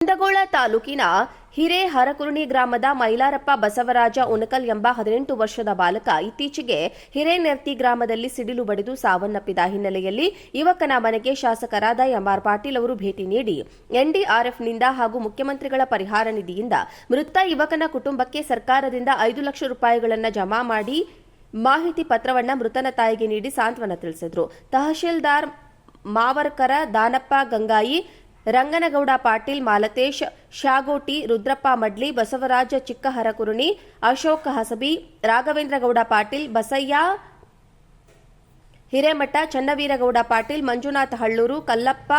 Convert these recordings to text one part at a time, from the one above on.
ಕುಂದಗೋಳ ತಾಲೂಕಿನ ಹಿರೇಹರಕುರ್ಣಿ ಗ್ರಾಮದ ಮೈಲಾರಪ್ಪ ಬಸವರಾಜ ಉನಕಲ್ ಎಂಬ 18 ವರ್ಷದ ಬಾಲಕ ಇತ್ತೀಚೆಗೆ ಹಿರೇನೆರ್ತಿ ಗ್ರಾಮದಲ್ಲಿ ಸಿಡಿಲು ಬಡಿದು ಸಾವನ್ನಪ್ಪಿದ ಹಿನ್ನೆಲೆಯಲ್ಲಿ ಯುವಕನ ಮನೆಗೆ ಶಾಸಕರಾದ ಎಂಆರ್ ಪಾಟೀಲ್ ಅವರು ಭೇಟಿ ನೀಡಿ ಎನ್ಡಿಆರ್ಎಫ್ನಿಂದ ಹಾಗೂ ಮುಖ್ಯಮಂತ್ರಿಗಳ ಪರಿಹಾರ ನಿಧಿಯಿಂದ ಮೃತ ಯುವಕನ ಕುಟುಂಬಕ್ಕೆ ಸರ್ಕಾರದಿಂದ 5 ಲಕ್ಷ ರೂಪಾಯಿಗಳನ್ನು ಜಮಾ ಮಾಡಿ ಮಾಹಿತಿ ಪತ್ರವನ್ನು ಮೃತನ ತಾಯಿಗೆ ನೀಡಿ ಸಾಂತ್ವನ ತಿಳಿಸಿದರು. ತಹಶೀಲ್ದಾರ್ ಮಾವರ್ಕರ ದಾನಪ್ಪ ಗಂಗಾಯಿ, ರಂಗನಗೌಡ ಪಾಟೀಲ್, ಮಾಲತೇಶ್ ಶಾಗೋಟಿ, ರುದ್ರಪ್ಪ ಮಡ್ಲಿ, ಬಸವರಾಜ ಚಿಕ್ಕಹರಕುರ್ಣಿ, ಅಶೋಕ್ ಹಸಬಿ, ರಾಘವೇಂದ್ರಗೌಡ ಪಾಟೀಲ್, ಬಸಯ್ಯ ಹಿರೇಮಠ, ಚನ್ನವೀರಗೌಡ ಪಾಟೀಲ್, ಮಂಜುನಾಥ ಹಳ್ಳೂರು, ಕಲ್ಲಪ್ಪ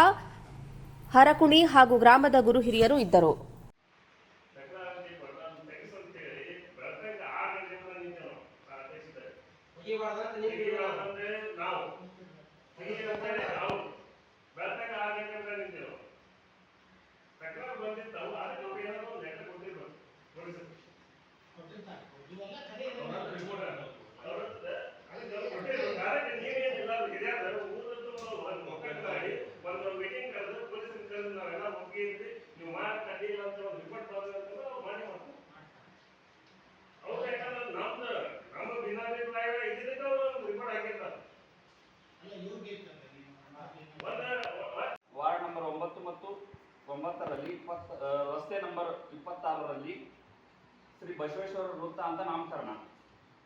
ಹರಕುಣಿ ಹಾಗೂ ಗ್ರಾಮದ ಗುರು ಹಿರಿಯರು ಇದ್ದರು. ವಾರ್ಡ್ ನಂಬರ್ 9 ಮತ್ತು 9ರಲ್ಲಿ ರಸ್ತೆ ನಂಬರ್ 26ರಲ್ಲಿ ಶ್ರೀ ಬಸವೇಶ್ವರ ವೃತ್ತ ಅಂತ ನಾಮಕರಣ.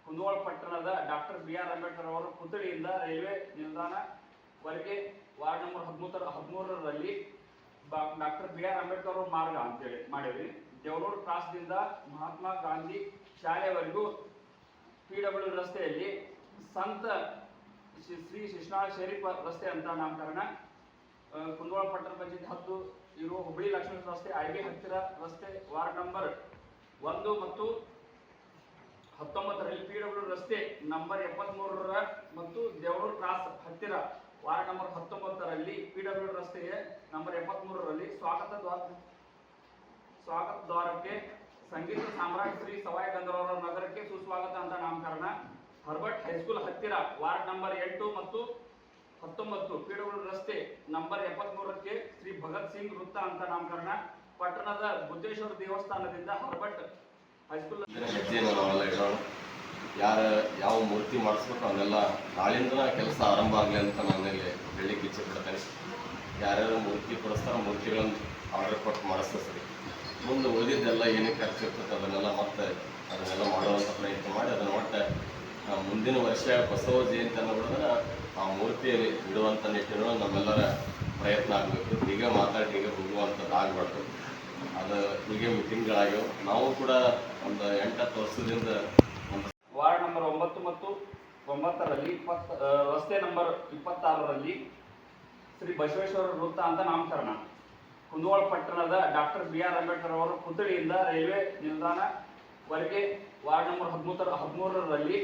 ಕುಂದಗೋಳ ಪಟ್ಟಣದ ಡಾಕ್ಟರ್ ಬಿ.ಆರ್. ಅಂಬೇಡ್ಕರ್ ಅವರ ಪುತ್ಥಳಿಯಿಂದ ರೈಲ್ವೆ ನಿಲ್ದಾಣವರೆಗೆ ವಾರ್ಡ್ ನಂಬರ್ 13ರಲ್ಲಿ ಡಾಕ್ಟರ್ ಬಿ.ಆರ್. ಅಂಬೇಡ್ಕರ್ ಅವರ ಮಾರ್ಗ ಅಂತೇಳಿ ಮಾಡಿದ್ವಿ. ದೇವನೂರು ಕ್ರಾಸ್ದಿಂದ ಮಹಾತ್ಮ ಗಾಂಧಿ ಶಾಲೆವರೆಗೂ PW ರಸ್ತೆಯಲ್ಲಿ ಸಂತ ಶ್ರೀ ಶಿಶ್ನಾಳ ಶರೀಫ್ ರಸ್ತೆ ಅಂತ ನಾಮಕರಣ. ಕುಂದಗೋಳ ಪಟ್ಟಣ ಪಂಚಾಯತ್ 10 ಇರುವ ಹುಬ್ಬಳ್ಳಿ ಲಕ್ಷ್ಮೀ ರಸ್ತೆ IB ಹತ್ತಿರ ರಸ್ತೆ ವಾರ್ಡ್ ನಂಬರ್ 1 ಮತ್ತು 19ರಲ್ಲಿ PW ರಸ್ತೆ ನಂಬರ್ 73 ಮತ್ತು ದೇವನೂರು ಕ್ರಾಸ್ ಹತ್ತಿರ ವಾರ್ಡ್ ನಂಬರ್ 19ರಲ್ಲಿ PW ರಸ್ತೆಯ ನಂಬರ್ 73ರಲ್ಲಿ ಸ್ವಾಗತ ದ್ವಾರಕ್ಕೆ ಸಂಗೀತ ಸಾಮ್ರಾಟ್ ಶ್ರೀ ಸವಾಯಿ ಗಂಧರ್ವರ ನಗರಕ್ಕೆ ಸುಸ್ವಾಗತ ಅಂತ ನಾಮಕರಣ. ಹರ್ಬರ್ಟ್ ಹೈಸ್ಕೂಲ್ ಹತ್ತಿರ ವಾರ್ಡ್ ನಂಬರ್ 8 ಮತ್ತು 19 PW ರಸ್ತೆ ನಂಬರ್ 73ಕ್ಕೆ ಶ್ರೀ ಭಗತ್ ಸಿಂಗ್ ವೃತ್ತ ಅಂತ ನಾಮಕರಣ. ಪಟ್ಟಣದ ಬುದ್ಧೇಶ್ವರ ದೇವಸ್ಥಾನದಿಂದ ಹರ್ಬರ್ಟ್ ಹೈಸ್ಕೂಲ್ ಯಾವ ಮೂರ್ತಿ ಮಾಡಿಸ್ಬೇಕು ಅವನ್ನೆಲ್ಲ ನಾಳಿಂದ ಕೆಲಸ ಆರಂಭ ಆಗಲಿ ಅಂತ ನಾನಲ್ಲಿ ಹೇಳಲಿಕ್ಕೆ ಇಚ್ಛೆ ಪಡ್ತೇನೆ. ಯಾರ್ಯಾರು ಮೂರ್ತಿ ಕೊಡಿಸ್ತಾರೋ ಮೂರ್ತಿಗಳನ್ನು ಆರ್ಡರ್ ಕೊಟ್ಟು ಮಾಡಿಸ್ತಾರೆ ಸರಿ. ಮುಂದೆ ಉಳಿದಿದ್ದೆಲ್ಲ ಏನಕ್ಕೆ ಖರ್ಚು ಇರ್ತದೆ ಅದನ್ನೆಲ್ಲ ಮಾಡುವಂಥ ಪ್ರಯತ್ನ ಮಾಡಿ ಅದನ್ನು ಒಟ್ಟು ಮುಂದಿನ ವರ್ಷ ಬಸವ ಜಯಂತಿ ಅನ್ನೋದನ್ನ ಆ ಮೂರ್ತಿಯಲ್ಲಿ ಇಡುವಂಥ ನಿಟ್ಟಿನೊಳಗೆ ನಮ್ಮೆಲ್ಲರ ಪ್ರಯತ್ನ ಆಗಬೇಕು. ಹೀಗೆ ಮಾತಾಡಿ ಹೀಗೆ ಹೋಗುವಂಥದ್ದು ಆಗಬಾರ್ದು. ಅದು ಹೀಗೆ ಮೀಟಿಂಗ್ಗಳಾಗ್ಯವು. ನಾವು ಕೂಡ ಒಂದು 8-10 ವರ್ಷದಿಂದ ವಾರ್ಡ್ ನಂಬರ್ 9 ಮತ್ತು 9ರಲ್ಲಿ ರಸ್ತೆ ನಂಬರ್ 26ರಲ್ಲಿ ಶ್ರೀ ಬಸವೇಶ್ವರ ವೃತ್ತ ಅಂತ ನಾಮಕರಣ. ಕುಂದಗೋಳ ಪಟ್ಟಣದ ಡಾಕ್ಟರ್ ಬಿ.ಆರ್. ಅಂಬೇಡ್ಕರ್ ಅವರ ಪುತ್ಥಳಿಯಿಂದ ರೈಲ್ವೆ ನಿಲ್ದಾಣವರೆಗೆ ವಾರ್ಡ್ ನಂಬರ್ 13ರಲ್ಲಿ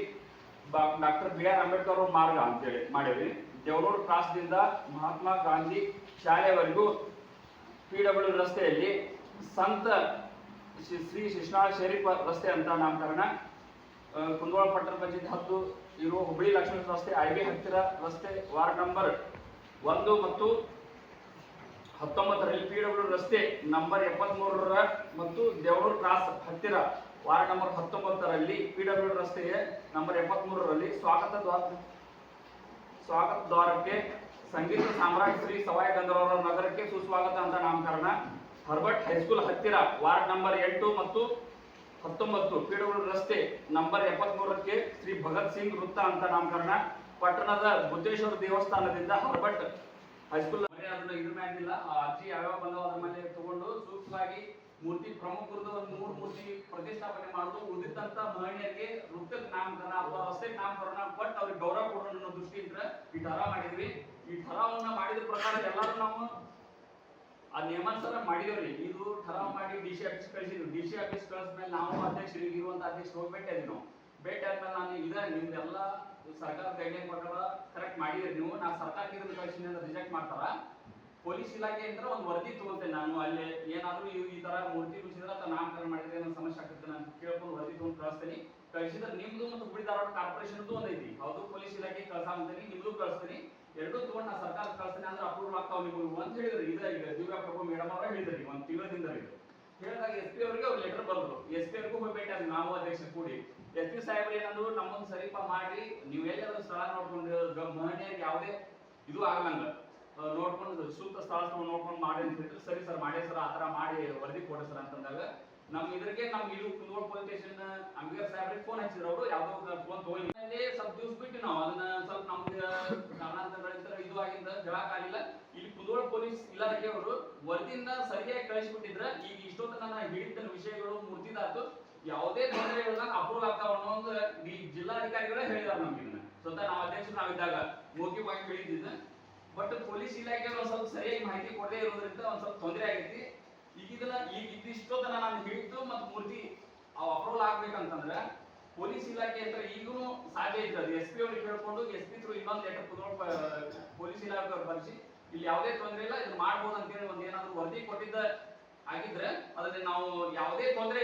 ಡಾಕ್ಟರ್ ಬಿ.ಆರ್. ಅಂಬೇಡ್ಕರ್ ಅವರ ಮಾರ್ಗ ಅಂತೇಳಿ ಮಾಡಿದ್ವಿ. ದೇವನೂರು ಕ್ರಾಸ್ದಿಂದ ಮಹಾತ್ಮ ಗಾಂಧಿ ಶಾಲೆವರೆಗೂ PW ರಸ್ತೆಯಲ್ಲಿ ಸಂತ ಶ್ರೀ ಶಿಶ್ನಾಳ ಶರೀಫ್ ರಸ್ತೆ ಅಂತ ನಾಮಕರಣ. ಕುಂದಗೋಳ ಪಟ್ಟಣ ಪಂಚಾಯತ್ 10 ಇರುವ ಹುಬ್ಬಳ್ಳಿ ಲಕ್ಷ್ಮೀ ರಸ್ತೆ IB ಹತ್ತಿರ ರಸ್ತೆ ವಾರ್ಡ್ ನಂಬರ್ 1 ಮತ್ತು 19ರಲ್ಲಿ PW ರಸ್ತೆ ನಂಬರ್ 73 ಮತ್ತು ದೇವನೂರು ಕ್ರಾಸ್ ಹತ್ತಿರ ವಾರ್ಡ್ ನಂಬರ್ 19ರಲ್ಲಿ PW ರಸ್ತೆಯ ನಂಬರ್ 73ರಲ್ಲಿ ಸ್ವಾಗತ ದ್ವಾರಕ್ಕೆ ಸಂಗೀತ ಸಾಮ್ರಾಟ್ ಶ್ರೀ ಸವಾಯಿ ಗಂಧರ್ವರ ನಗರಕ್ಕೆ ಸುಸ್ವಾಗತ ಅಂತ ನಾಮಕರಣ. ಹರ್ಬರ್ಟ್ ಹೈಸ್ಕೂಲ್ ಹತ್ತಿರ ವಾರ್ಡ್ ನಂಬರ್ 8 ಮತ್ತು 19 PW ರಸ್ತೆ ನಂಬರ್ 73ಕ್ಕೆ ಶ್ರೀ ಭಗತ್ ಸಿಂಗ್ ವೃತ್ತ ಅಂತ ನಾಮಕರಣ. ಪಟ್ಟಣದ ಬುದ್ಧೇಶ್ವರ ದೇವಸ್ಥಾನದಿಂದ ಹರ್ಬರ್ಟ್ ಹೈಸ್ಕೂಲ್ ಇದ್ರ ಮ್ಯಾಗಿಲ್ಲ ಅರ್ಜಿ ಯಾವ್ಯಾವ ಬಂದವ ಅದ್ರ ಮೇಲೆ ತಗೊಂಡು ಸೂಕ್ಷ್ಮವಾಗಿ ಮೂರ್ತಿ ಪ್ರಮುಖರದ್ದು ಒಂದು 3 ಮೂರ್ತಿ ಪ್ರತಿಷ್ಠಾಪನೆ ಮಾಡೋದು. ಉಳಿದಂತ ಮಹಿಳೆಯರಿಗೆ ವೃತ್ತಕ್ಕೆ ನಾಮಕರಣ ಅಥವಾ ರಸ್ತೆಗೆ ನಾಮಕರಣ ಕೊಟ್ಟು ಅವ್ರಿಗೆ ಗೌರವ ಕೊಡೋಣ ಅನ್ನೋ ದೃಷ್ಟಿಯಿಂದ ಈ ಠರಾವ್ ಮಾಡಿದ್ವಿ. ಈ ಠರಾವನ್ನ ಮಾಡಿದ ಪ್ರಕಾರ ಎಲ್ಲರೂ ನಾವು ಆ ನಿಯಮಾನುಸಾರ ಮಾಡಿದೇವ್ರಿ. ಇದು ಠರಾವ್ ಮಾಡಿ DC ಆಫೀಸ್ ಕಳಿಸಿದ್ವಿ. DC ಆಫೀಸ್ ಕಳಿಸ್ಮೇಲೆ ನಾವು ಅಧ್ಯಕ್ಷರಿಗೆ ಇರುವಂತ ಅಧ್ಯಕ್ಷರು ಹೋಗಿ ಭೇಟಿ ಆದ್ವಿ. ಭೇಟಿ ಆದ್ಮೇಲೆ ನಾನು ನಿಮ್ದೆಲ್ಲ ಸರ್ಕಾರ ಗೈಡ್ಲೈನ್ ಪ್ರಕಾರ ಕರೆಕ್ಟ್ ಮಾಡಿದ್ರಿ ನೀವು, ನಾ ಸರ್ಕಾರಕ್ಕೆ ಇದನ್ನು ಕಳಿಸಿನಿ ಅಂತ ರಿಜೆಕ್ಟ್ ಮಾಡ್ತಾರ. ಪೊಲೀಸ್ ಇಲಾಖೆ ಅಂದ್ರೆ ಒಂದು ವರದಿ ತಗೊಂತೇನೆ ನಾನು. ಅಲ್ಲಿ ಏನಾದ್ರು ಈ ತರ ಮೂರ್ತಿ ಬಿಡಿಸಿದ್ರೆ ಅಥವಾ ನಾಮಕರಣ ಮಾಡಿದ್ರೆ ಏನೋ ಸಮಸ್ಯೆ ಆಗ್ತದೆ ನಾನು ಕೇಳ್ಕೊಂಡು ವರದಿ ತಗೊಂಡು ಕಳಿಸ್ತೀನಿ. ಕಳಿಸಿದ್ರೆ ನಿಮ್ದು ಮತ್ತು ಹುಬ್ಬಳ್ಳಿ ಧಾರವಾಡ ಕಾರ್ಪೊರೇಷನ್ದು ಒಂದೈತಿ, ಹೌದು ಪೊಲೀಸ್ ಇಲಾಖೆ ಕಳ್ಸಂತೀನಿ, ನಿಮ್ದು ಕಳಿಸ್ತೀನಿ. ಎರಡೂ ತಗೊಂಡು ನಾ ಸರ್ಕಾರ ಕಳ್ಸ್ತೇನೆ ಅಂದ್ರೆ ಅಪ್ರೂವಲ್ ಆಗ್ತಾವ ನೀವು ಅಂತ ಹೇಳಿದ್ರಿ. ಈಗ ದಿವ್ಯಾ ಪ್ರಭು ಮೇಡಮ್ ಅವರ ಹೇಳಿದ್ರಿ ಒಂದು ತಿಂಗಳಿಂದ ಇದು ಹೇಳಿದಾಗ ಎಸ್ ಪಿ ಅವರಿಗೆ ಅವ್ರು ಲೆಟರ್ ಬರೆದ್ರು. ಎಸ್ ಪಿ ಅವ್ರಿಗೂ ಹೋಗ್ಬೇಟಿ ಅದು ನಾವು ಅಧ್ಯಕ್ಷರು ಕೂಡಿ ಎಸ್ ಪಿ ಸಾಹೇಬ್ರು ಏನಂದ್ರು ನಮ್ಮೊಂದು ಸರಿಪ ಮಾಡಿ ನೀವು ಎಲ್ಲಾದ್ರೂ ಸ್ಥಳ ನೋಡ್ಕೊಂಡು ಮಹನೀಯರಿಗೆ ಯಾವುದೇ ಇದು ಆಗಲಂಗ ನೋಡ್ಕೊಂಡು ಸೂಕ್ತ ಸ್ಥಳ ನೋಡ್ಕೊಂಡು ಮಾಡಿ ಅಂತ ಹೇಳಿದ್ರು. ಸರಿ ಸರ್ ಮಾಡಿ ಸರ್ ಆತರ ಮಾಡಿ ವರದಿ ಕೊಡಿ ಸರ್ ಅಂತಂದಾಗ ನಮ್ ಇದ್ರಿಗೆ ನಮ್ಗೆ ಇದು ಕುಂದಗೋಳ ಪೊಲೀಸ್ ಸ್ಟೇಷನ್ ಅಂಬೇಡ್ಕರ್ ಸಾಹೇಬ್ರಿಗೆ ಫೋನ್ ಹಚ್ಚಿದ್ರು. ಅವರು ಯಾವ್ದೋ ಫೋನ್ ತಗೊಂಡು ಸ್ವಲ್ಪ ದಿವ್ಸ ಬಿಟ್ಟು ನಾವು ಅದನ್ನ ಸ್ವಲ್ಪ ನಮ್ಗೆ ಕಾರಣಾಂತರಗಳಿಂದ ಇದು ಆಗಿಂದ ಹೇಳಕ್ಕಾಗಿಲ್ಲ. ಇಲ್ಲಿ ಕುಂದಗೋಳ ಪೊಲೀಸ್ ಇಲಾಖೆ ಅವರು ವರದಿಯಿಂದ ಸರಿಯಾಗಿ ಕಳಿಸ್ಬಿಟ್ಟಿದ್ರ ಈಗ ಇಷ್ಟೊತ್ತ ನಾನು ಹೇಳಿದ ವಿಷಯಗಳು ಮುರ್ತಿದಾತು ಯಾವುದೇ ತೊಂದರೆಗಳನ್ನ ಅಪ್ರೂವಲ್ ಆಗ್ತಾವ ಅನ್ನೋ ಈ ಜಿಲ್ಲಾಧಿಕಾರಿಗಳೇ ಹೇಳಿದಾರೆ ನಮ್ಗೆ. ಇದನ್ನ ಸ್ವತಃ ನಾವು ಅಧ್ಯಕ್ಷರು ನಾವಿದ್ದಾಗ ಮೌಖಿಕವಾಗಿ ಹೇಳಿದ್ದಿದ್ದ. ಬಟ್ ಪೊಲೀಸ್ ಇಲಾಖೆ ಒಂದ್ ಸ್ವಲ್ಪ ಸರಿಯಾಗಿ ಮಾಹಿತಿ ಕೊಡದೇ ಇರೋದ್ರಿಂದ ಒಂದ್ ಸ್ವಲ್ಪ ತೊಂದರೆ ಆಗೈತಿ. ಈಗ ಇದಿಷ್ಟೊತ್ತನ ನಾನು ಹೇಳಿದ್ದು ಮತ್ತು ಮೂರ್ತಿ ಅಪ್ರೂವಲ್ ಆಗ್ಬೇಕಂತಂದ್ರೆ ಪೊಲೀಸ್ ಇಲಾಖೆ ಅಂತ ಈಗೂ ಸಾಧ್ಯ ಇರ್ತದೆ. ಎಸ್ ಪಿ ಅವ್ರಿಗೆ ಹೇಳ್ಕೊಂಡು ಎಸ್ ಪಿ ಥ್ರೂ ಇನ್ನೊಂದು ಲೆಟರ್ ಪೊಲೀಸ್ ಇಲಾಖೆ ಅವ್ರು ಬರೆಸಿ ಇಲ್ಲಿ ಯಾವುದೇ ತೊಂದರೆ ಇಲ್ಲ ಇದನ್ನ ಮಾಡ್ಬೋದು ಅಂತೇಳಿ ಒಂದ್ ಏನಾದ್ರು ವರದಿ ಕೊಟ್ಟಿದ್ದ ಆಗಿದ್ರೆ ಅದನ್ನ ನಾವು ಯಾವುದೇ ತೊಂದರೆ